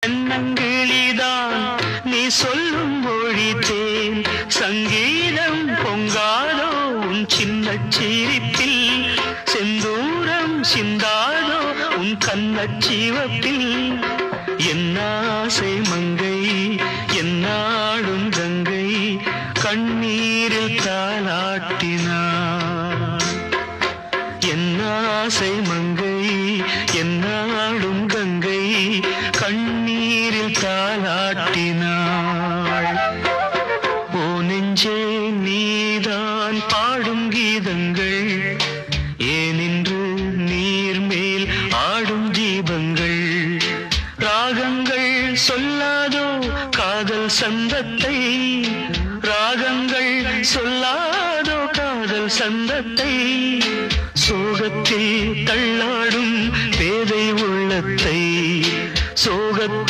தென்னங்கிளிதான் நீ சொல்லும் மொழி தேன் சங்கீதம் பொங்காதோ உன் சின்ன சிரிப்பில் செந்தூரம் சிந்தாதோ உன் கண்ணச் சிவப்பில் என்னாசை மங்கை என்னாடும் கங்கை கண்ணீரில் தாலாட்டினார் என்னாசை மங்கை என்னாடும் கங்கை கண்ணீரில் தாலாட்டினாள் ஓ நெஞ்சே நீதான் பாடும் கீதங்கள் ஏனின்று நீர் மேல் ஆடும் தீபங்கள் ராகங்கள் சொல்லாதோ காதல் சந்தத்தை ராகங்கள் சொல்லாதோ காதல் சந்தத்தை சோகத்தில் தள்ளாடும் பேதை உள்ளத்தை சோகத்தில்